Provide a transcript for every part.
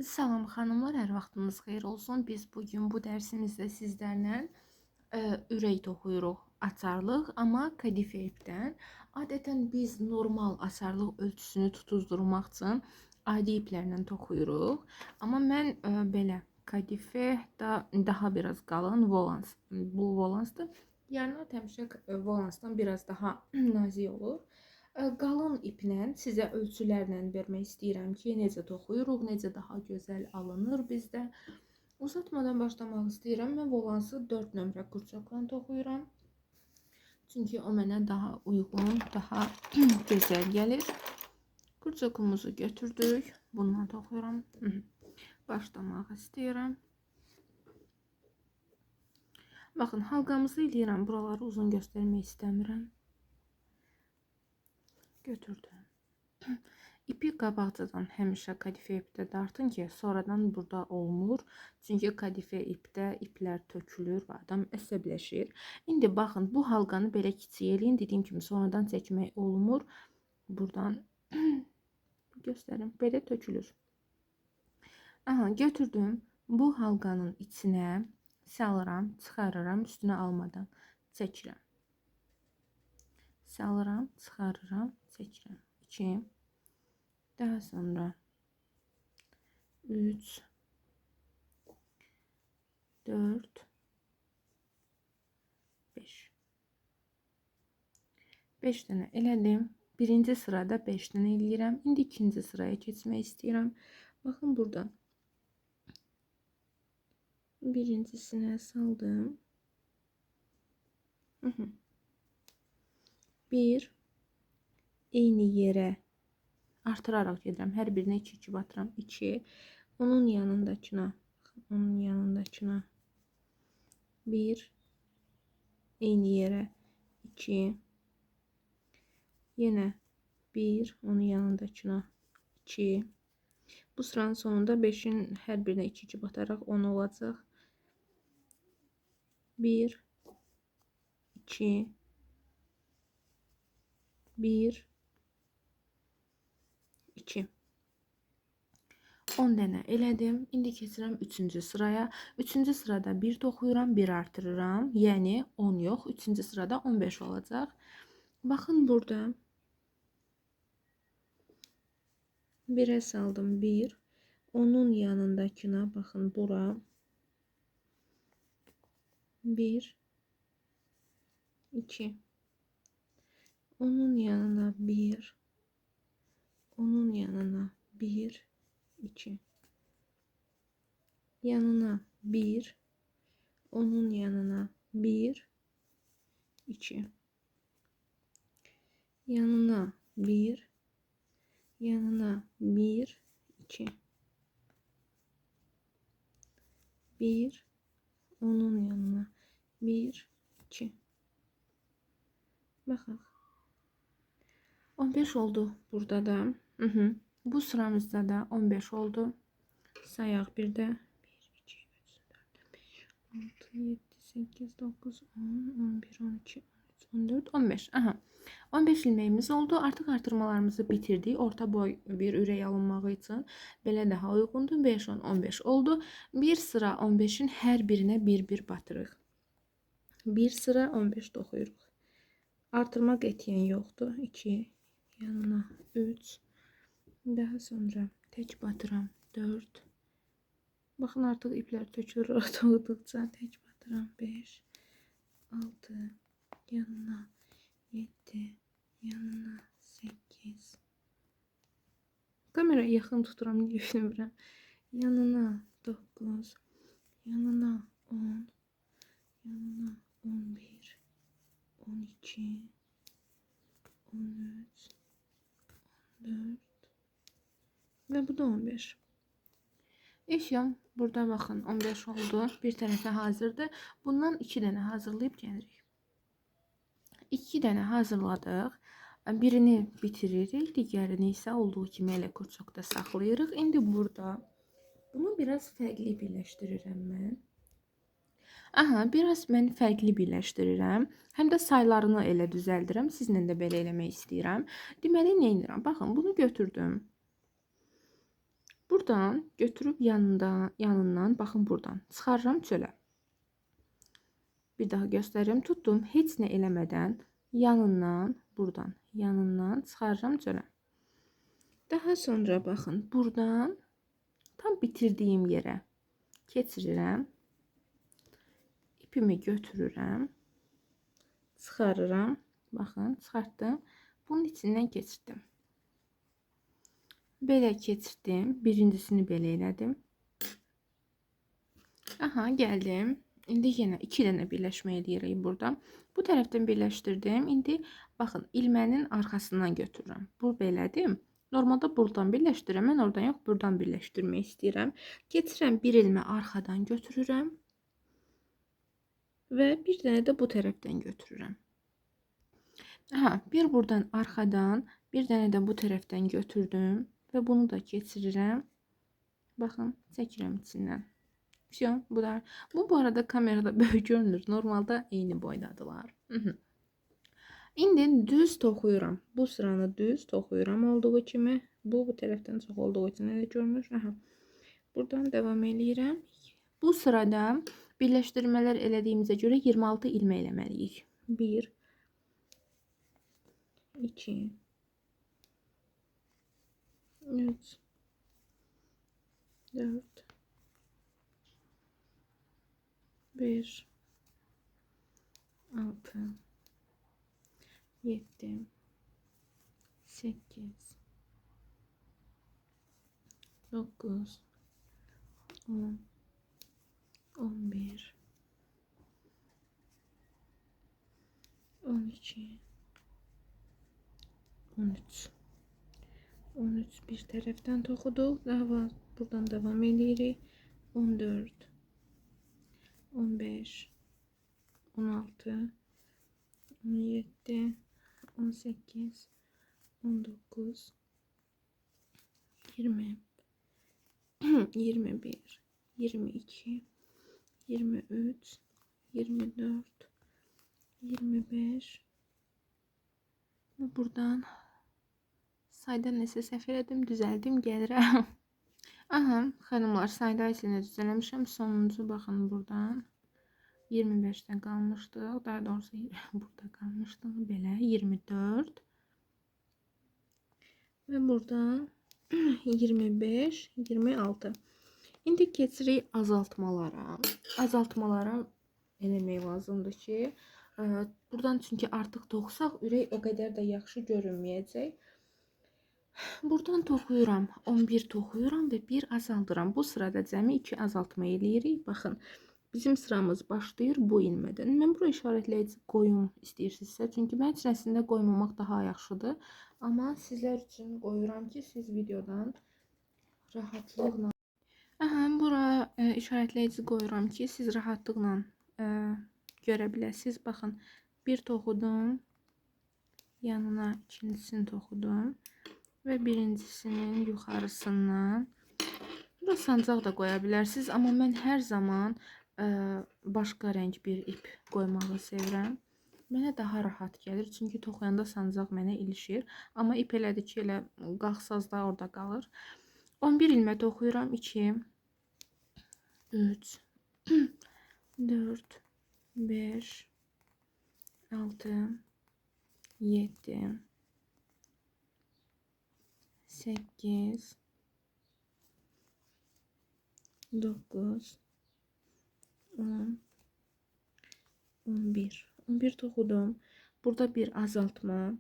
Salam xanımlar, hər vaxtınız xeyir olsun. Biz bugün bu dərsimizdə sizlərlə ürək toxuyuruq açarlıq, amma kadife ipdən. Adətən biz normal açarlıq ölçüsünü tutuzdurmaq üçün adi iplərlə toxuyuruq. Amma mən belə kadife daha biraz qalın volans. Bu volansdır. Yəni həmişə volansdan biraz daha nazik olur. Qalın iplə sizə ölçülərlə vermək istəyirəm ki, necə toxuyuruq, necə daha gözəl alınır bizdə. Uzatmadan başlamaq istəyirəm. Mən volansı 4 nömrə qurçaqla toxuyuram. Çünki o mənə daha uyğun, daha gözəl gəlir. Qurçaqımızı götürdük. Bununla toxuyuram. Başlamaq istəyirəm. Baxın, halqamızı eləyirəm. Buraları uzun göstərmək istəmirəm. Götürdüm. İpi qabaqcadan həmişə kadife ipdə dartın ki, sonradan burada olmur. Çünki kadife ipdə iplər tökülür və adam əsəbləşir. İndi baxın, bu halqanı belə kiçik eləyin. Dediyim kimi sonradan çəkmək olmur. Buradan göstərim. Belə tökülür. Aha, götürdüm. Bu halqanın içinə salıram, çıxarıram, üstünə almadan çəkirəm. Salıram, çıxarıram, çəkirəm. 2, daha sonra 3, 4, 5. 5 dənə elədim. Birinci sırada 5 dənə eləyirəm. İndi ikinci sıraya keçmək istəyirəm. Baxın buradan. Birincisine saldım. Bir, eyni yerə artırarak gedirəm. Hər birinə 2-2 batıram. 2, onun yanındakına 1, eyni yerə 2, yenə 1, onun yanındakına 2. Bu sıranın sonunda 5'in hər birinə 2-2 bataraq 10 olacaq. 1, 2, 1, 2. 10 dənə elədim. İndi keçirəm 3-cü sıraya. 3-cü sırada 1 toxuyuram, 1 artırıram. Yəni 10 yox, 3-cü sırada 15 olacaq. Baxın burada. 1'ə saldım 1. Onun yanındakına baxın bura. 1, 2. Onun yanına 1. Onun yanına 1, 2. Yanına 1. Onun yanına 1, 2. Yanına 1. Yanına 1, 2. 1. Onun yanına 1, 2. Baxaq. 15 oldu burada da. Bu sıramızda da 15 oldu. Sayaq bir də. 1, 2, 3, 4, 5, 6, 7, 8, 9, 10, 11, 12, 13, 14, 15. Aha. 15 ilmeğimiz oldu. Artıq artırmalarımızı bitirdik. Orta boy bir ürək alınmağı üçün belə daha uyğundur. 5, 10, 15 oldu. Bir sıra 15'in hər birinə bir batırıq. Bir sıra 15 toxuyuruq. Artırma qətiyyən yoxdur. 2, yanına 3, daha sonra tək batıram 4. Baxın artıq iplər tökülür toxuduqca. Tək batıram 5, 6, yanına 7, yanına 8. Kameraya yaxın tuturam, niyə bilmirəm. Yanına 9, yanına 10, yanına 11, 12, 13, 14 ve bu da 15. Eşyam burada baxın 15 oldu. Bir tərəfə hazırdır. Bundan 2 dənə hazırlayıb gəlirik. 2 dənə hazırladıq. Birini bitiririk, digərini isə olduğu kimi elə qurçaqda saxlayırıq. İndi burada bunu biraz fərqli birləşdirirəm mən. Aha, biraz mən fərqli birləşdirirəm. Həm də saylarını elə düzəldirəm. Sizlə də belə eləmək istəyirəm. Deməli, nə edirəm? Baxın, bunu götürdüm. Buradan götürüb yanından, baxın buradan çıxarıram çölə. Bir daha göstərim. Tutdum, heç nə eləmədən buradan yanından çıxarıram çölə. Daha sonra baxın, buradan tam bitirdiyim yerə keçirirəm. İpimi götürürəm. Çıxarıram. Baxın, çıxartdım. Bunun içindən keçirdim. Belə keçirdim. Birincisini belə elədim. Aha, gəldim. İndi yenə 2 dənə birləşmə eləyirəm burada. Bu tərəfdən birləşdirdim. İndi baxın, ilmənin arxasından götürürəm. Bu belədir. Normalda buradan birləşdirirəm. Mən oradan yox, buradan birləşdirmək istəyirəm. Keçirəm, bir ilmə arxadan götürürəm. Və bir dənə də bu tərəfdən götürürəm. Aha, bir buradan arxadan, bir dənə də bu tərəfdən götürdüm. Və bunu da keçirirəm. Baxın, çəkirəm içindən. Bu arada kamerada böyük görünür. Normalda eyni boydadılar. İndi düz toxuyuram. Bu sıranı düz toxuyuram olduğu kimi. Bu tərəfdən çox olduğu üçün elə görünür. Aha. Buradan davam eləyirəm. Bu sırada birləşdirmələr elədiyimizə görə 26 ilmə eləməliyik. 1 2 3 4 5 6 7 8 9 10 11 12 13 13 bir tərəfdən toxuduq. Buradan davam edirik. 14 15 16 17 18 19 20 21 22 23 24 25 ve buradan sayda nəsə səhv elədim, düzəldim, gəlirəm. Aha, xanımlar, sayda içində düzələmişəm. Sonuncu baxın buradan 25'ten qalmışdıq. Daha doğrusu burada qalmışdıq. Belə 24 və buradan 25, 26. İndi keçirik azaltmalara. Azaltmalara eləmək lazımdır ki, buradan çünki artıq toxsaq ürək o qədər də yaxşı görünməyəcək. Buradan toxuyuram, 11 toxuyuram və 1 azaldıram. Bu sırada cəmi 2 azaltma eləyirik. Baxın, bizim sıramız başlayır bu ilmədən. Mən bura işarətləyici qoyum istəyirsinizsə, çünki mən heç nəsində qoymamaq daha yaxşıdır. Amma sizlər üçün qoyuram ki, siz videodan rahatlıqla... Aha, bura işarətləyici qoyuram ki, siz rahatlıqla görə biləsiniz. Baxın, bir toxudum, yanına ikincisini toxudum. Ve birincisinin yuxarısından burada sancaq da qoya bilərsiniz, amma mən hər zaman başqa rəng bir ip qoymağı sevirəm. Mənə daha rahat gəlir, çünki toxuyanda sancaq mənə ilişir, amma ip elədir ki, elə qalxsaz da orada qalır. 11 ilmə toxuyuram, 2 3 4 5 6 7 8 9 10 11 toxudum. Burada bir azaltma.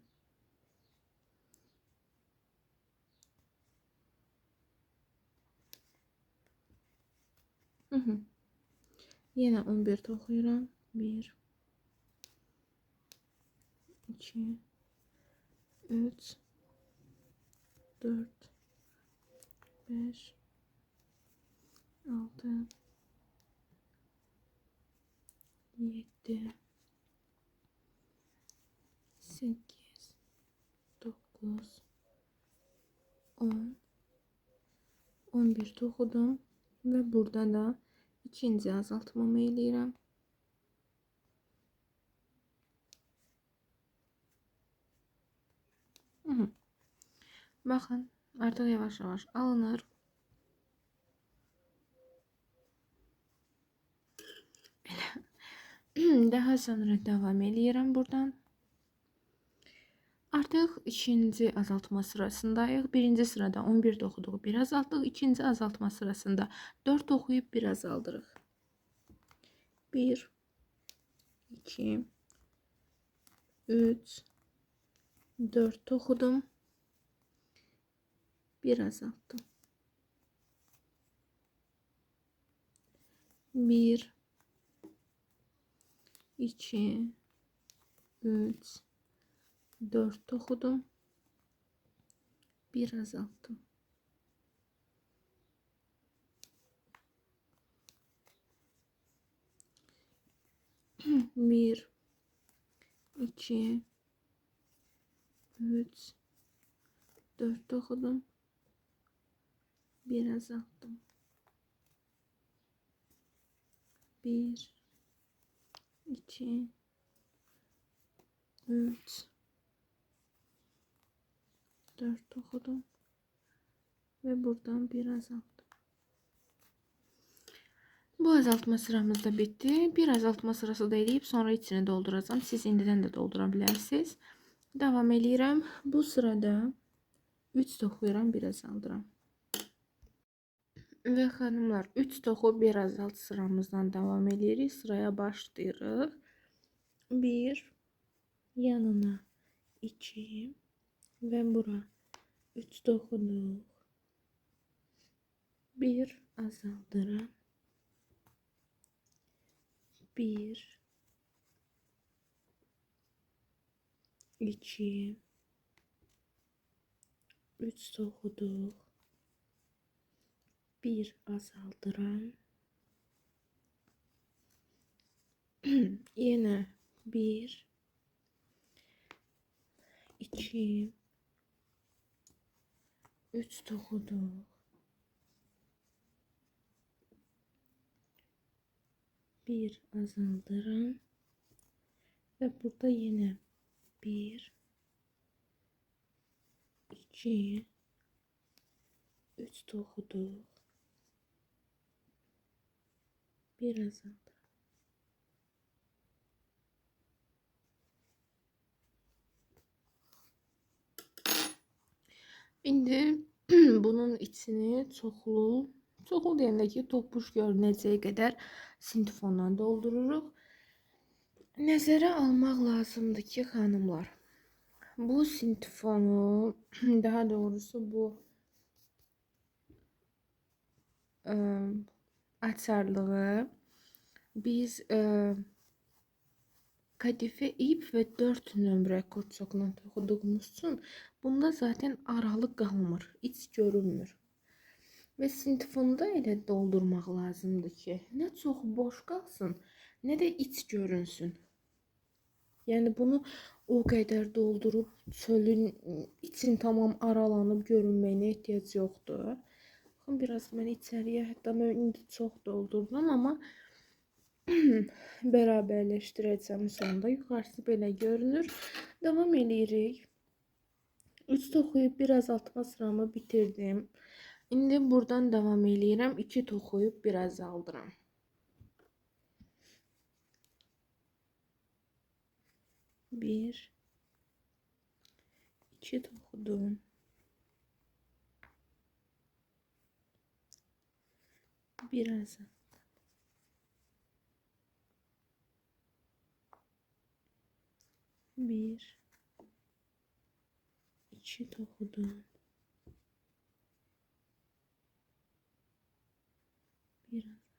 Yine 11 toxuyuram. 1 2 3 4 5 6 7 8 9 10 11 toxudum və burada da ikinci azaltmamı eləyirəm. Baxın, artıq yavaş-yavaş alınır. Daha sonra devam edirəm buradan. Artıq ikinci azaltma sırasındayıq. Birinci sırada 11 oxuduq, bir azaltdıq. İkinci azaltma sırasında 4 oxuyub bir azaldırıq. 1, 2, 3, 4 oxudum. Bir azalttım. 1, 2, 3, 4 oxudum. Bir azalttım. 1, 2, 3, 4 oxudum. Bir azalttım. 1, 2, 3, 4 oxudum. Ve buradan bir azalttım. Bu azaltma sıramız da bitti. Bir azaltma sırası da eləyib sonra içini dolduracağım. Siz indidən də doldura bilərsiniz. Devam edirəm. Bu sırada 3 toxuyuram, bir azaldıram. Ve hanımlar 3 toxu bir azalt sıramızdan devam edirik. Sıraya başlayırıq. 1, yanına 2 ve bura 3 toxuduq. 1 azaldıram. 1, 2, 3 toxuduq. 1 azaldıram. Yine 1, 2, 3 toxuduq. 1 azaldıram. Ve burada yine 1, 2, 3 toxuduq. 1 azaldıram. İndi bunun içini çoxlu deyəndə ki, topuş görünəcəyə qədər sintefonla doldururuq. Nəzərə almaq lazımdır ki, xanımlar, bu sintefonu, daha doğrusu bu açarlığı biz kadife ip ve 4 nömrə kurçokla toxuduğumuz üçün bunda zaten aralıq qalmır, iç görünmür. Ve sintefonda elə doldurmaq lazımdır ki, nə çox boş qalsın, nə də iç görünsün. Yəni bunu o qədər doldurub çölün için tamam aralanıb görünməyinə ehtiyac yoxdur. Baxın, biraz mən içəriyə, hətta mən indi çox doldurdum, amma bərabərləşdirəcəm sonda. Yuxarısı belə görünür. Devam edirik. 3 toxuyub bir azaltma sıramı bitirdim. İndi buradan devam edirəm. 2 toxuyub bir azaldıram. 1, 2 toxudum. 1 azaldım. 1, 2 toxudum. 1 azaldım.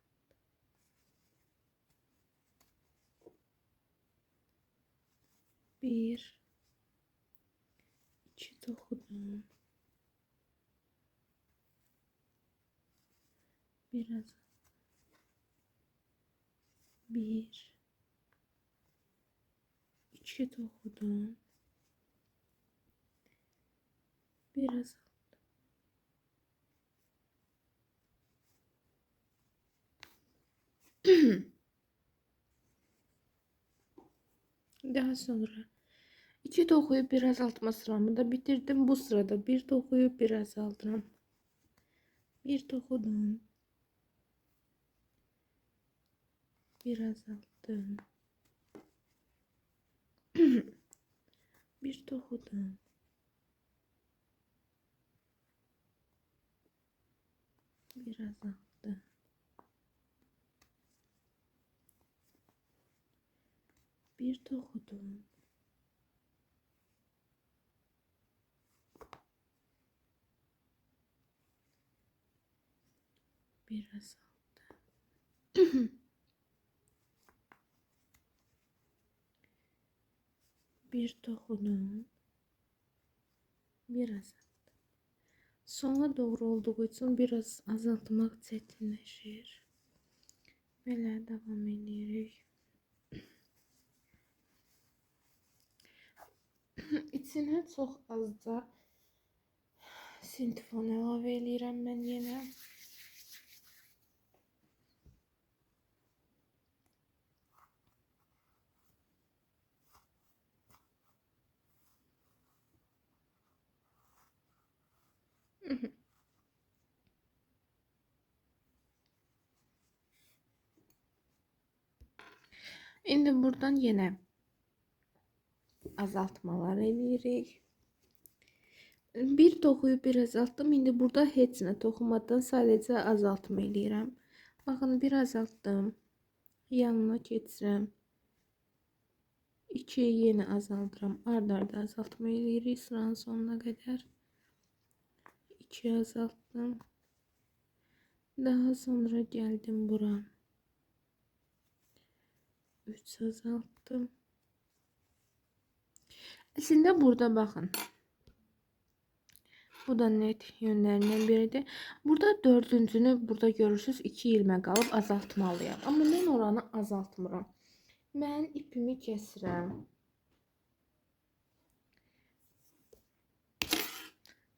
1, 2 toxudum. 1 azaldım. 1, 2 toxudum. 1 azaldım. Daha sonra 2 toxuyub bir azaltma sıramı da bitirdim. Bu sırada 1 toxuyub bir azaldıram. 1 toxudum. 1 azaldım. Bir toxudum. Bir azaldı. Bir toxudum. Bir azaldı. Bir toxudum. Bir azaldı. Sona doğru olduğu için biraz azaltmaq çətinləşir. Belə davam edirik. İçinə çox azca sintifon əlavə edirəm mən yenə. İndi buradan yenə azaltmalar edirik. Bir toxuyub bir azaltdım. İndi burada heç nə toxumadan sadəcə azaltma edirəm. Baxın, bir azaltdım. Yanına keçirəm. 2 yenə azaldıram. Ard-arda azaltma edirik sıranın sonuna qədər. 2 azaltdım. Daha sonra gəldim bura. 3 azalttım. Əslində burada baxın. Bu da net yönlərindən biridir. Burada dördüncünü burada görürsünüz 2 ilmə qalıb azaltmalıyam. Amma mən oranı azaltmıram. Mən ipimi kəsirəm.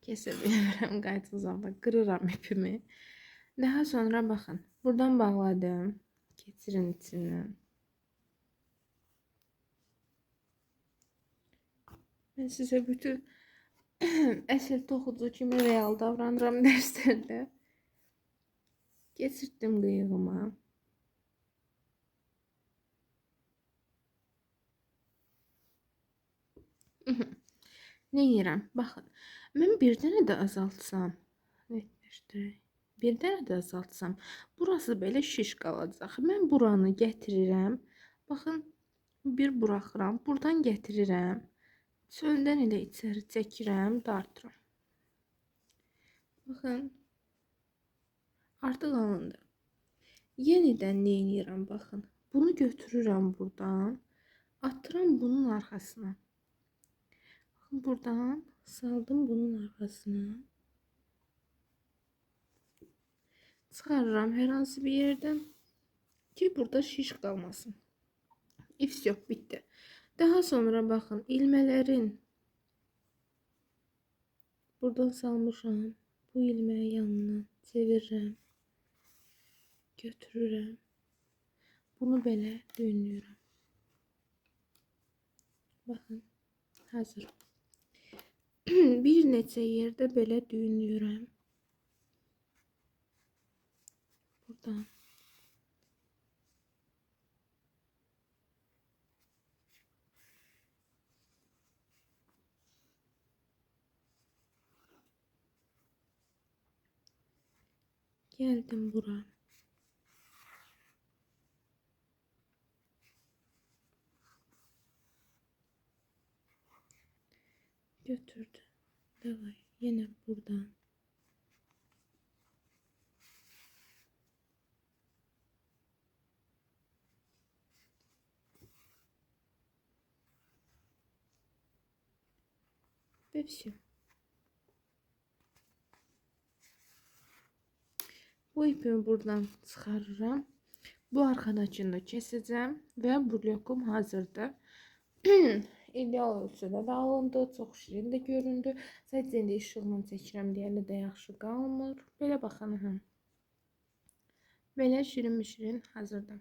Kəsə bilmirəm qayıtsız halda. Qırıram ipimi. Daha sonra baxın. Buradan bağladım. Keçirin içindən. Mən sizə bütün əsl toxucu kimi real davranıram dərslərdə. Keçirtdim qıyığıma. Ne edirəm? Baxın. Mən bir dənə də azaltsam, netləşdirək. Bir dənə də azaltsam, burası belə şiş qalacaq. Mən buranı gətirirəm. Baxın, bir buraxıram. Buradan gətirirəm. Çöldən elə içəri çəkirəm, dartıram. Baxın. Artıq alındı. Yenidən nə edirəm? Baxın. Bunu götürürəm buradan. Atıram bunun arxasına. Baxın, buradan saldım bunun arxasına. Çıxarıram hər hansı bir yerdən ki burada şiş qalmasın. Vsyo, bitti. Daha sonra baxın, ilmələrin buradan salmışam. Bu ilməyi yanına çevirirəm. Götürürəm. Bunu belə düyünləyirəm. Baxın, hazır. Bir neçə yerdə belə düyünləyirəm. Buradan. Geldim bura. Götürdü. Davay. Yine buradan. Ve все. Bu ipimi buradan çıxarıram. Bu arkadaşını da keseceğim ve burlyokum hazırdır. İdeal ölçüdə də alındı, çox şirin də göründü. Sadəcə indi işığını çəkirəm deyəndə də yaxşı qalmır. Belə baxın. Belə şirin hazırdır.